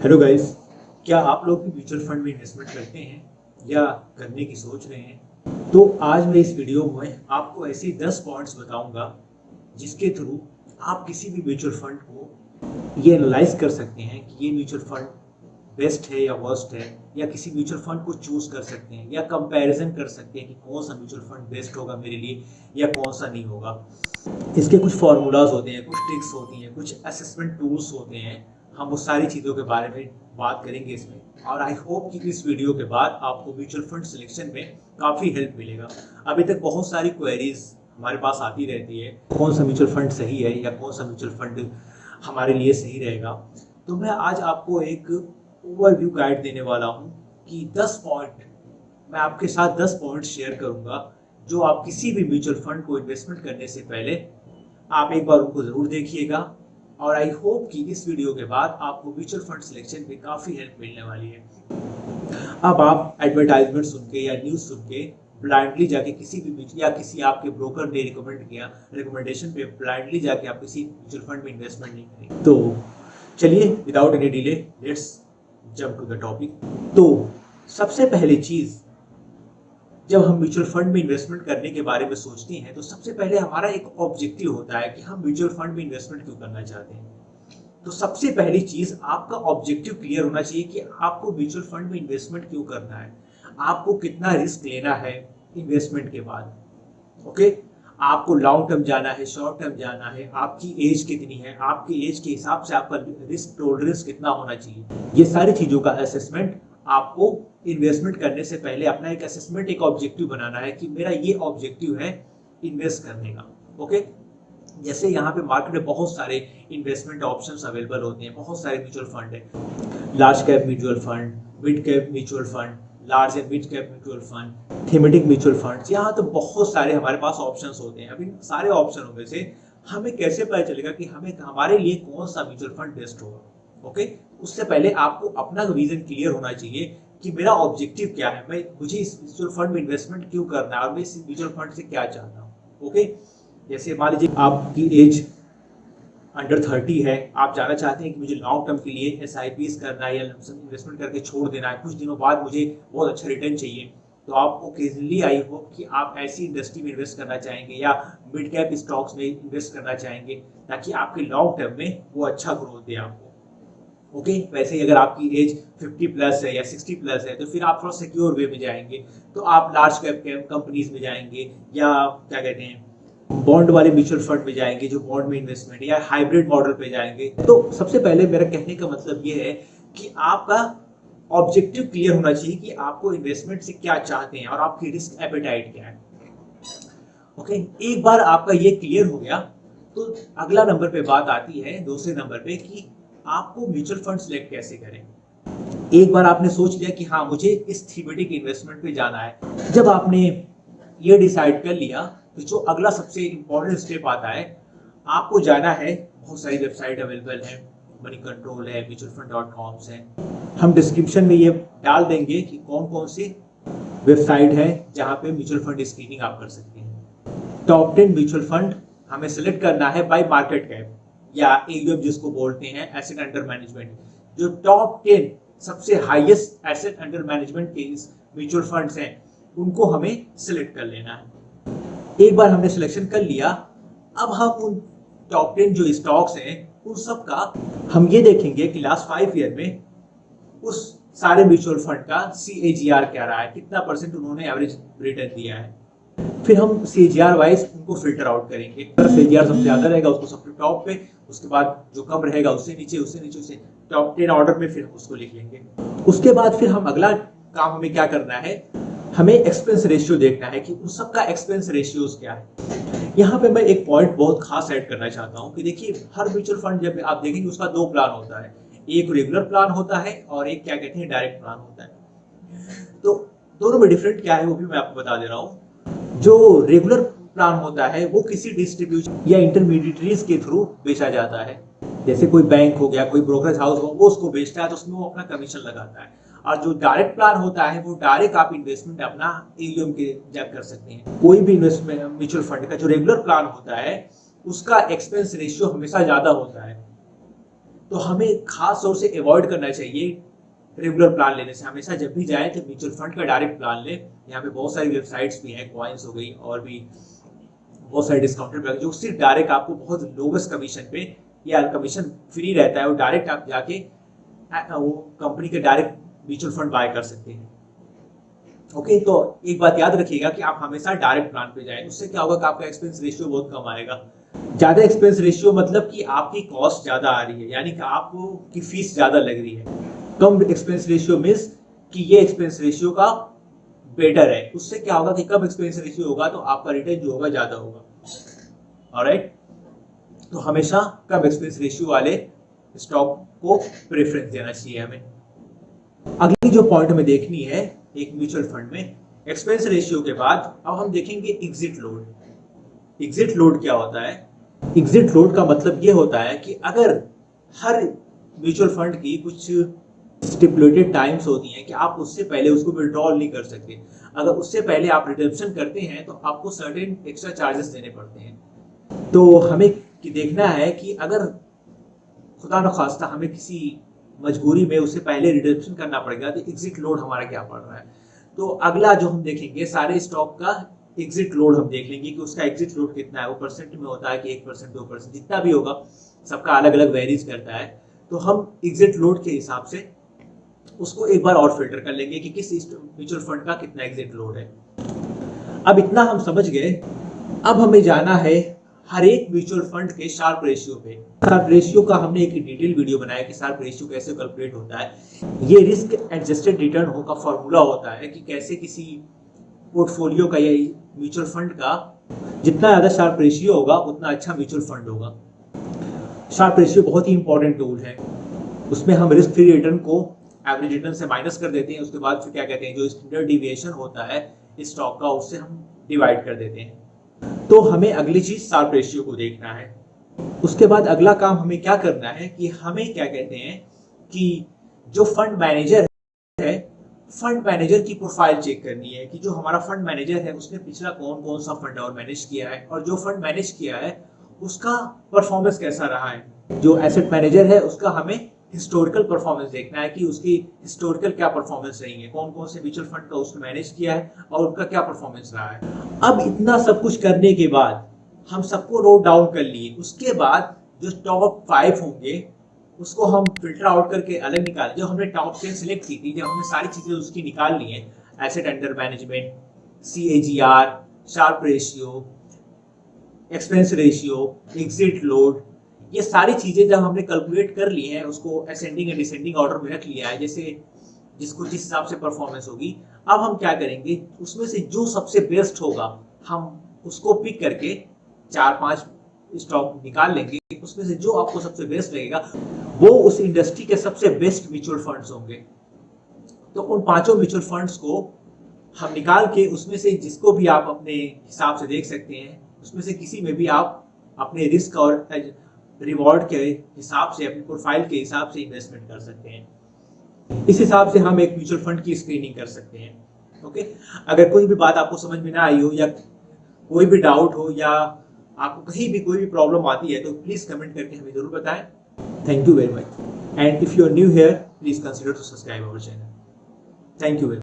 Hello guys, क्या आप लोग भी म्यूचुअल फंड में इन्वेस्टमेंट करते हैं या करने की सोच रहे हैं? तो आज मैं इस वीडियो में आपको ऐसे 10 पॉइंट्स बताऊंगा जिसके थ्रू आप किसी भी म्यूचुअल फंड को ये एनालाइज कर सकते हैं कि ये म्यूचुअल फंड बेस्ट है या वर्स्ट है, या किसी म्यूचुअल फंड को चूज कर सकते हैं या कंपैरिजन कर सकते हैं कि कौन सा म्यूचुअल फंड बेस्ट होगा मेरे लिए या कौन सा नहीं होगा। इसके कुछ फार्मूलाज होते हैं, कुछ ट्रिक्स होती हैं, कुछ असेसमेंट टूल्स होते हैं। हम वो सारी चीज़ों के बारे में बात करेंगे इसमें, और आई होप कि इस वीडियो के बाद आपको म्यूचुअल फंड सिलेक्शन में काफ़ी हेल्प मिलेगा। अभी तक बहुत सारी क्वेरीज हमारे पास आती रहती है, कौन सा म्यूचुअल फंड सही है या कौन सा म्यूचुअल फंड हमारे लिए सही रहेगा। तो मैं आज आपको एक ओवरव्यू गाइड देने वाला हूँ कि 10 पॉइंट, मैं आपके साथ 10 पॉइंट शेयर करूँगा जो आप किसी भी म्यूचुअल फंड को इन्वेस्टमेंट करने से पहले आप एक बार उनको ज़रूर देखिएगा। और आई होप कि इस वीडियो के बाद आपको म्यूचुअल फंड सिलेक्शन में काफ़ी हेल्प मिलने वाली है। अब आप एडवर्टाइजमेंट सुन के या न्यूज़ सुन के ब्लाइंडली जाके किसी भी या किसी आपके ब्रोकर ने रिकमेंड किया रिकमेंडेशन पे ब्लाइंडली जाके आप किसी म्यूचुअल फंड में इन्वेस्टमेंट नहीं करेंगे। तो चलिए without any delay let's jump to the topic. तो सबसे पहली चीज़, जब हम म्यूचुअल फंड में इन्वेस्टमेंट करने के बारे में सोचते हैं तो सबसे पहले हमारा एक ऑब्जेक्टिव होता है कि हम म्यूचुअल फंड में इन्वेस्टमेंट क्यों करना चाहते हैं। तो सबसे पहली चीज, आपका ऑब्जेक्टिव क्लियर होना चाहिए कि आपको म्यूचुअल फंड में इन्वेस्टमेंट क्यों करना है, आपको कितना रिस्क लेना है इन्वेस्टमेंट के बाद। ओके, आपको लॉन्ग टर्म जाना है, शॉर्ट टर्म जाना है, आपकी एज कितनी है, आपकी एज के हिसाब से आपका रिस्क टॉलरेंस कितना होना चाहिए। ये सारी चीजों का असेसमेंट आपको इन्वेस्टमेंट करने से पहले अपना एक असेसमेंट, एक ऑब्जेक्टिव बनाना है कि मेरा ये ऑब्जेक्टिव है इन्वेस्ट करने का। ओके, जैसे यहाँ पे मार्केट में बहुत सारे इन्वेस्टमेंट ऑप्शंस अवेलेबल होते हैं, बहुत सारे म्यूचुअल फंड है, large cap mutual fund, mid cap mutual fund, large and mid cap mutual fund, thematic mutual fund. यहाँ तो बहुत सारे हमारे पास ऑप्शंस होते हैं। अभी सारे ऑप्शनों में से हमें कैसे पता चलेगा कि हमें हमारे लिए कौन सा म्यूचुअल फंड बेस्ट होगा? ओके, उससे पहले आपको अपना विजन क्लियर होना चाहिए कि मेरा ऑब्जेक्टिव क्या है, मुझे इस म्यूचुअल फंड में इन्वेस्टमेंट क्यों करना है और मैं इस म्यूचुअल फंड से क्या चाहता हूँ। ओके, जैसे मान लीजिए आपकी एज अंडर 30 है, आप जाना चाहते हैं कि मुझे लॉन्ग टर्म के लिए SIPs करना है या इन्वेस्टमेंट करके छोड़ देना है, कुछ दिनों बाद मुझे बहुत अच्छा रिटर्न चाहिए। तो आप ओकेजनली आई होप कि आप ऐसी इंडस्ट्री में इन्वेस्ट करना चाहेंगे या मिड कैप स्टॉक्स में इन्वेस्ट करना चाहेंगे ताकि आपके लॉन्ग टर्म में वो अच्छा ग्रोथ दे आपको। ओके, वैसे ही अगर आपकी एज 50 प्लस है या 60 प्लस है तो फिर आप थोड़ा सिक्योर वे में जाएंगे, तो आप लार्ज कैप कंपनीज में जाएंगे या क्या कहते हैं बॉन्ड वाले म्यूचुअल फंड में जाएंगे जो बॉन्ड में इन्वेस्टमेंट, या हाइब्रिड मॉडल पे जाएंगे। तो सबसे पहले मेरा कहने का मतलब ये है कि आपका ऑब्जेक्टिव क्लियर होना चाहिए कि आपको इन्वेस्टमेंट से क्या चाहते हैं और आपकी रिस्क एपेटाइट क्या है। ओके, एक बार आपका ये क्लियर हो गया तो अगला नंबर पे बात आती है, दूसरे नंबर पे, कि आपको म्यूचुअल फंड सिलेक्ट कैसे करें। एक बार आपने सोच लिया कि हाँ मुझे इस थीमेटिक इन्वेस्टमेंट पे जाना है, जब आपने ये डिसाइड कर लिया तो जो अगला सबसे इंपॉर्टेंट स्टेप आता है, आपको जाना है, बहुत सारी वेबसाइट अवेलेबल है, मनी कंट्रोल है, mutualfund.com है, हम डिस्क्रिप्शन में ये डाल देंगे कि कौन कौन सी वेबसाइट है जहाँ पे म्यूचुअल फंड स्क्रीनिंग आप कर सकते हैं। टॉप 10 म्यूचुअल फंड हमें सिलेक्ट करना है बाय मार्केट कैप या AUM जिसको बोलते हैं, एसेट अंडर मैनेजमेंट। जो टॉप 10 सबसे हाईएस्ट एसेट अंडर मैनेजमेंट के म्यूचुअल फंड्स हैं उनको हमें सिलेक्ट कर लेना है। एक बार हमने सिलेक्शन कर लिया, अब हम उन टॉप 10 जो स्टॉक्स हैं उन सब का हम ये देखेंगे कि लास्ट 5 ईयर में उस सारे म्यूचुअल फंड का CAGR क्या रहा है, कितना % उन्होंने एवरेज रिटर्न दिया है। फिर हम CAGR वाइज उनको फिल्टर आउट करेंगे। CAGR सबसे ज्यादा रहेगा उसको सबसे टॉप पे, उसके बाद जो कम रहेगा उससे नीचे, उससे नीचे, उससे टॉप 10 ऑर्डर में फिर उसको लिख लेंगे। उसके बाद फिर हम अगला काम हमें क्या करना है, हमें एक्सपेंस रेशियो देखना है कि उन सबका एक्सपेंस रेशियोज क्या है। यहाँ पे मैं एक पॉइंट बहुत खास ऐड करना चाहता हूँ कि देखिए हर म्यूचुअल फंड जब आप देखेंगे उसका 2 प्लान होता है, एक रेगुलर प्लान होता है और एक क्या कहते हैं डायरेक्ट प्लान होता है। तो दोनों में डिफरेंट क्या है वो भी मैं आपको बता दे रहा हूँ। जो रेगुलर प्लान होता है वो किसी डिस्ट्रीब्यूशन या इंटरमीडिएटरीज के थ्रू बेचा जाता है, जैसे कोई बैंक हो गया, कोई ब्रोकरेज हाउस हो, वो उसको बेचता है तो उसमें वो अपना कमीशन लगाता है। और जो डायरेक्ट प्लान होता है वो डायरेक्ट आप इन्वेस्टमेंट अपना AUM के जब कर सकते हैं। कोई भी इन्वेस्टमेंट म्यूचुअल फंड का जो रेगुलर प्लान होता है उसका एक्सपेंस रेशियो हमेशा ज्यादा होता है, तो हमें खास तौर से अवॉइड करना चाहिए रेगुलर प्लान लेने से। हमेशा जब भी जाए तो म्यूचुअल फंड का डायरेक्ट प्लान ले। यहाँ पे बहुत सारी वेबसाइट्स भी हैं, कॉइन्स हो गई और भी बहुत सारे डिस्काउंटेड प्लान जो सिर्फ डायरेक्ट आपको बहुत लोवेस्ट कमीशन पे या कमीशन फ्री रहता है, वो डायरेक्ट आप जाके वो कंपनी के डायरेक्ट म्यूचुअल फंड बाय कर सकते हैं। ओके, तो एक बात याद रखिएगा कि आप हमेशा डायरेक्ट प्लान पे जाएं। उससे क्या होगा कि आपका एक्सपेंस रेशियो बहुत कम आएगा। ज्यादा एक्सपेंस रेशियो मतलब कि आपकी कॉस्ट ज्यादा आ रही है, यानी कि आपको की फीस ज्यादा लग रही है। कम एक्सपेंस रेशियो मींस कि ये एक्सपेंस रेशियो का बेटर है। उससे क्या होगा कि कम एक्सपेंस रेशियो होगा तो आपका रिटर्न जो होगा ज्यादा होगा। ऑलराइट, तो हमेशा कम एक्सपेंस रेशियो वाले स्टॉक को प्रेफरेंस देना चाहिए हमें। अगली जो पॉइंट हमें देखनी है एक म्यूचुअल फंड में, एक्सपेंस रेशियो के बाद अब हम देखेंगे एग्जिट लोड। एग्जिट लोड क्या होता है? एग्जिट लोड का मतलब ये होता है कि अगर हर म्यूचुअल फंड की कुछ स्टिपुलेटेड टाइम्स होती हैं कि आप उससे पहले उसको विड्रॉल नहीं कर सकते। अगर उससे पहले आप रिडेम्पशन करते हैं तो आपको सर्टेन एक्स्ट्रा चार्जेस देने पड़ते हैं। तो हमें देखना है कि अगर खुदा न खास्ता हमें किसी मजबूरी में उससे पहले रिडेम्पशन करना पड़ेगा तो एग्जिट लोड हमारा क्या पड़ रहा है। तो अगला जो हम देखेंगे सारे स्टॉक का एग्जिट लोड हम देख लेंगे कि उसका एग्जिट लोड कितना है। वो परसेंट में होता है कि 1%, 2%, जितना भी होगा सबका अलग अलग वेरीज करता है। तो हम एग्जिट लोड के हिसाब से उसको एक बार और फिल्टर कर लेंगे कि किस म्यूचुअल फंड का कितना एग्जिट लोड है। अब इतना हम समझ गए। अब हमें जाना है हर एक म्यूचुअल फंड के शार्प रेशियो पे। शार्प रेशियो का हमने एक डिटेल वीडियो बनाया कि शार्प रेशियो कैसे कैलकुलेट होता है। ये रिस्क एडजस्टेड रिटर्न का फॉर्मूला होता है कि कैसे किसी पोर्टफोलियो का या म्यूचुअल फंड का जितना ज़्यादा शार्प रेशियो होगा उतना अच्छा म्यूचुअल फंड होगा। शार्प रेशियो बहुत ही इंपॉर्टेंट टूल है। उसमें हम रिस्क फ्री रिटर्न को एवरेज रिटर्न से माइनस कर देते हैं। उसके बाद फिर क्या कहते हैं, जो स्टैंडर्ड डिविएशन होता है इस स्टॉक का, उससे हम डिवाइड कर देते हैं। तो हमें अगली चीज शार्प रेशियो को देखना है। उसके बाद अगला काम हमें क्या करना है कि हमें क्या कहते हैं कि जो फंड मैनेजर है, फंड मैनेजर की प्रोफाइल चेक करनी है कि जो हमारा फंड मैनेजर है उसने पिछला कौन कौन सा फंड और मैनेज किया है, और जो फंड मैनेज किया है उसका परफॉर्मेंस कैसा रहा है। जो एसेट मैनेजर है उसका हमें हिस्टोरिकल परफॉर्मेंस देखना है कि उसकी हिस्टोरिकल क्या परफॉर्मेंस रही है, कौन कौन से म्यूचुअल फंड का उसने मैनेज किया है और उनका क्या परफॉर्मेंस रहा है। अब इतना सब कुछ करने के बाद हम सबको नोट डाउन कर लिए। उसके बाद जो टॉप 5 होंगे उसको हम फिल्टर आउट करके अलग निकालें। जो हमने टॉप 10 सिलेक्ट की थी, जब हमने सारी चीजें उसकी निकाल ली हैं, asset under management, CAGR, Sharpe ratio, expense ratio, exit load, ये सारी चीजें जब हमने कैलकुलेट कर ली हैं, उसको असेंडिंग एंड डिसेंडिंग ऑर्डर में रख लिया है, जैसे जिसको जिस हिसाब से परफॉर्मेंस होगी। अब हम क्या करेंगे, उसमें से जो सबसे बेस्ट होगा हम उसको पिक करके 4-5 स्टॉक निकाल लेंगे। उसमें से जो आपको सबसे बेस्ट लगेगा वो उस इंडस्ट्री के सबसे बेस्ट म्यूचुअल फंड्स होंगे। तो उन 5 म्यूचुअल फंड्स को हम निकाल के उसमें से जिसको भी आप अपने हिसाब से देख सकते हैं, उसमें से किसी में भी आप अपने रिस्क और रिवॉर्ड के हिसाब से, अपनी प्रोफाइल के हिसाब से इन्वेस्टमेंट कर सकते हैं। इस हिसाब से हम एक म्यूचुअल फंड की स्क्रीनिंग कर सकते हैं। ओके, अगर कोई भी बात आपको समझ में ना आई हो या कोई भी डाउट हो या आपको कहीं भी कोई भी प्रॉब्लम आती है तो प्लीज कमेंट करके हमें जरूर बताएं। Thank you very much, and if you are new here please consider to subscribe our channel. Thank you very much.